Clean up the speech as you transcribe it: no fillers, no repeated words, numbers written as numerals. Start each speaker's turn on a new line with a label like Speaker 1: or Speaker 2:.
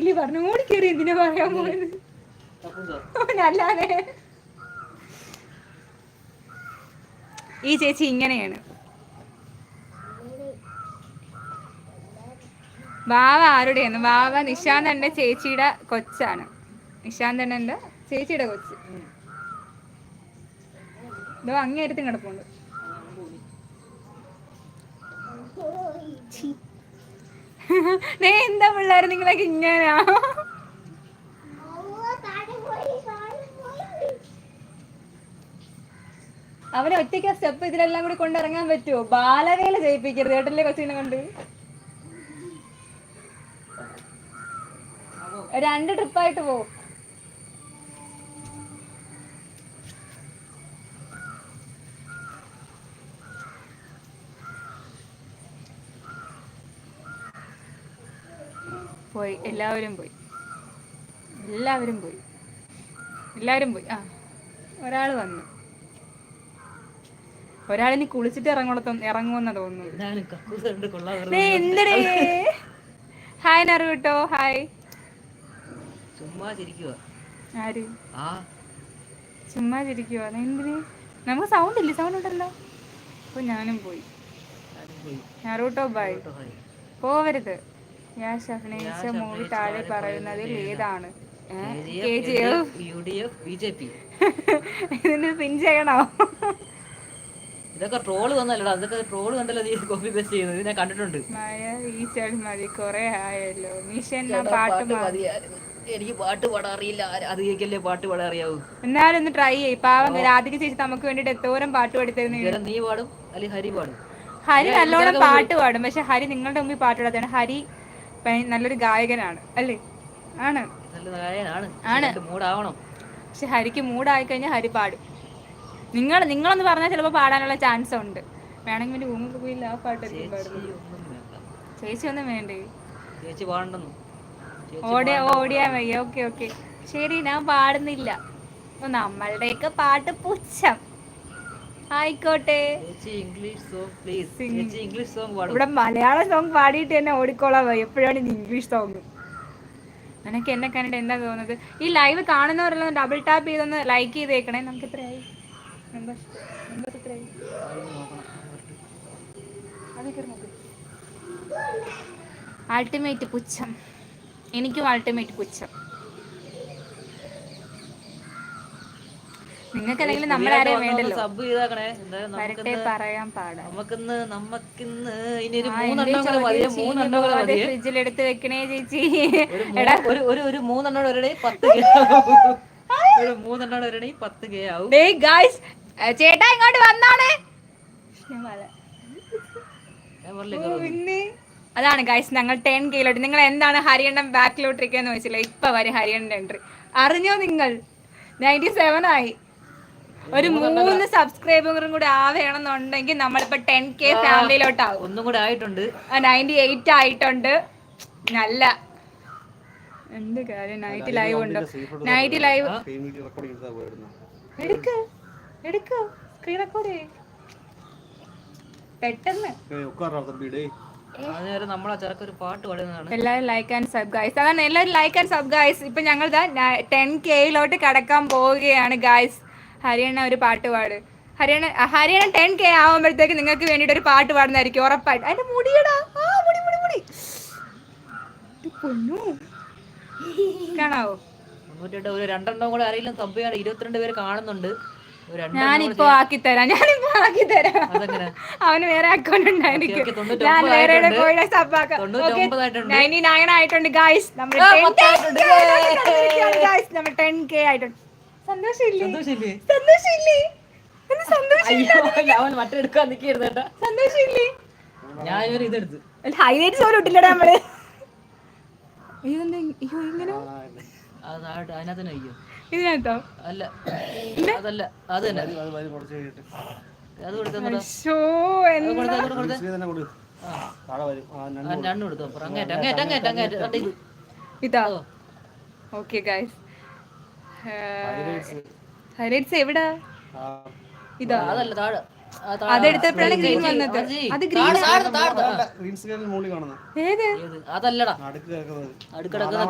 Speaker 1: അല്ലി പറഞ്ഞു ഓടിക്കേറി എന്തിനാ പറയാൻ പോയത് അല്ലാതെ. ഈ ചേച്ചി ഇങ്ങനെയാണ്. വാവ ആരുടെയാണ്? വാവ നിശാന്തന്റെ ചേച്ചിയുടെ കൊച്ചാണ്. നിശാന്തന്റെ ചേച്ചിയുടെ കൊച്ച്. ഇതോ അങ്ങേരത്തും കിടപ്പുണ്ട്. എന്താ പിള്ളേർ നിങ്ങളൊക്കെ ഇങ്ങനാ? അവനെ ഒറ്റയ്ക്ക് സ്റ്റെപ്പ് ഇതിലെല്ലാം കൂടി കൊണ്ടിറങ്ങാൻ പറ്റുമോ? ബാലവേല ചെയ്യിപ്പിക്കരുത് കേട്ടല്ലേ കൊച്ചിനെ കൊണ്ട്. 2 ട്രിപ്പായിട്ട് പോ. പോയി എല്ലാവരും പോയി. ആ ഒരാൾ വന്നു. ഒരാളിനി കുളിച്ചിട്ട് ഇറങ്ങുമെന്നാ തോന്നുന്നു. എന്തടേ? ഹായ് നറുട്ടോ. ഹായ്. ആര് ചുമ്മാ ചിരിക്കുവാ? എന്തിന്? നമുക്ക് സൗണ്ട് ഇല്ലേ? സൗണ്ട് ഉണ്ടല്ലോ. അപ്പൊ ഞാനും പോയി. നറുട്ടോ ബൈ. പോവരുത്. ഞാൻ അഭിനയിച്ച മൂവി താഴെ പറയുന്നതിൽ ഏതാണ്? ഇതിന് പിൻ ചെയ്യണോ?
Speaker 2: ഇതൊക്കെ ട്രോള് വന്നല്ലോ. അതൊക്കെ ട്രോള് കണ്ടല്ലോ നീ കോപ്പി പേസ്റ്റ് ചെയ്യുന്നത്. ഞാൻ കണ്ടിട്ടുണ്ട്.
Speaker 1: മഴ ഈ ചെടി മതി, കൊറേ ആയല്ലോ. നിഷ പാട്ട്
Speaker 2: എനിക്ക് പാട്ട് പാടാൻ അറിയില്ല. അത് കേൾക്കല്ലേ പാട്ട് പാടാൻ അറിയാവൂ.
Speaker 1: എന്നാലും ഒന്ന് ട്രൈ ചെയ്യ്. പാവം രാധിക ചേച്ചി നമുക്ക് വേണ്ടിട്ട് എത്തോരം പാട്ട് പാടിത്തരുന്ന.
Speaker 2: നീ പാടും അല്ലെങ്കിൽ ഹരി പാടും?
Speaker 1: ഹരി നല്ലോണം പാട്ട് പാടും. പക്ഷെ ഹരി നിങ്ങളുടെ മുമ്പിൽ പാട്ട് പാടാത്തതാണ്. ഹരി നല്ലൊരു ഗായകനാണ് അല്ലേ? ആണ്. പക്ഷെ ഹരിക്ക് മൂടായി കഴിഞ്ഞാൽ ഹരി പാടും. നിങ്ങളൊന്ന് പറഞ്ഞാൽ ചിലപ്പോ പാടാനുള്ള ചാൻസ് ഉണ്ട്. വേണമെങ്കിൽ ഊങ്ങൊക്കെ പോയില്ല ആ പാട്ട്. ചേച്ചി ഒന്നും വേണ്ടേ? ഓടിയാ വയ്യ. ഓക്കെ ശരി, ഞാൻ പാടുന്നില്ല. നമ്മളുടെയൊക്കെ പാട്ട് പുച്ഛം. ആയിക്കോട്ടെ. ഇവിടെ മലയാളം സോങ് പാടിയിട്ട് തന്നെ ഓടിക്കോളാൻ വയ്യ. എപ്പോഴാണ് ഇത് ഇംഗ്ലീഷ് സോങ്? നിനക്ക് എന്നെ കണ്ടിട്ട് എന്താ തോന്നുന്നത്? ഈ ലൈവ് കാണുന്നവരെല്ലാം ഡബിൾ ടാപ്പ് ചെയ്തൊന്ന് ലൈക്ക് ചെയ്തേക്കണേ. നമുക്ക് എത്രയായി? അൾട്ടിമേറ്റ് പുച്ഛം. എനിക്കും അൾട്ടിമേറ്റ് പുച്ഛം. നിങ്ങൾക്ക് അല്ലെങ്കിൽ നമ്മളെ ആരെയും വേണ്ടല്ലോ. വരട്ടെ പറയാൻ പാടാ. ഫ്രിഡ്ജിൽ എടുത്ത് വെക്കണേ ചേച്ചി.
Speaker 2: ഒരു 3
Speaker 1: ചേട്ടാ ഇങ്ങോട്ട് വന്നാണ്. അതാണ് ഗൈസ്, ഞങ്ങൾ 10K. നിങ്ങൾ എന്താണ് ഹരിയണ്ണൻ ബാക്കിലോട്ടിരിക്കാന്ന് ചോദിച്ചില്ല. ഇപ്പൊ വരെ ഹരിയണ്ണന്റെ എൻട്രി അറിഞ്ഞോ നിങ്ങൾ? 97 ആയി. ഒരു 3 സബ്സ്ക്രൈബറും കൂടി ആവേണമെന്നുണ്ടെങ്കിൽ നമ്മളിപ്പോ 10K ഫാമിലിയിലോട്ടാവും.
Speaker 2: ഒന്നും കൂടെ ആയിട്ടുണ്ട്.
Speaker 1: 98 ആയിട്ടുണ്ട്. നല്ല എന്ത് കാര്യം. നൈറ്റ് ലൈവ് ഉണ്ടോ? നൈറ്റ് ലൈവ് എടുക്ക സ്ക്രീൻ റെക്കോർഡ് പെട്ടെന്ന്. എല്ലാവരും ലൈക്ക് ആൻഡ് സബ് ഗൈസ്. അതാണ് എല്ലാവരും ലൈക്ക് ആൻഡ് സബ് ഗൈസ്. ഇപ്പൊ ഞങ്ങൾ 10Kയിലോട്ട് കടക്കാൻ പോവുകയാണ് ഗൈസ്. ഹരിയണ്ണ ഒരു പാട്ട് പാട്. ഹരിയണ്ണ 10K ആവുമ്പോഴത്തേക്ക് നിങ്ങൾക്ക് വേണ്ടിട്ട് ഒരു പാട്ട് പാടുന്നതായിരിക്കും ഉറപ്പായിട്ട്. അതിന്റെ മുടിയടാ. മുടി കാണാവോ?
Speaker 2: 2 കൂടെ ആരെങ്കിലും സബ് ചെയ്യാൻ 22 പേര് കാണുന്നുണ്ട്.
Speaker 1: ഞാനിപ്പോ ആക്കി തരാം. അവന് വേറെ അക്കൗണ്ട് ഉണ്ടായിരിക്കും. ഞാൻ വേറെ സബ് ആക്കാം. 99 ആയിട്ടുണ്ട് ഗൈസ്. നമ്മൾ 10K ആയിട്ടുണ്ട്. സന്തോഷമില്ലേ? ഹൈലൈറ്റ്സ് പോലും ഇട്ടില്ലടാ നമ്മള്. ഇതിനകത്തോ?
Speaker 2: അല്ല അതല്ല, അത് തന്നെ.
Speaker 1: ഇതാ. ഓക്കെ ഗൈസ്, ഹൈലൈറ്റ്സ് എവിടാ? ഇതാ.
Speaker 2: അതല്ല, താഴെ.
Speaker 1: അതെടുത്തപ്പോഴാണ് ഗ്രീൻ വന്നത്. അത് ഗ്രീൻ.
Speaker 2: അതല്ലടാ, അടുക്കിടക്കുന്ന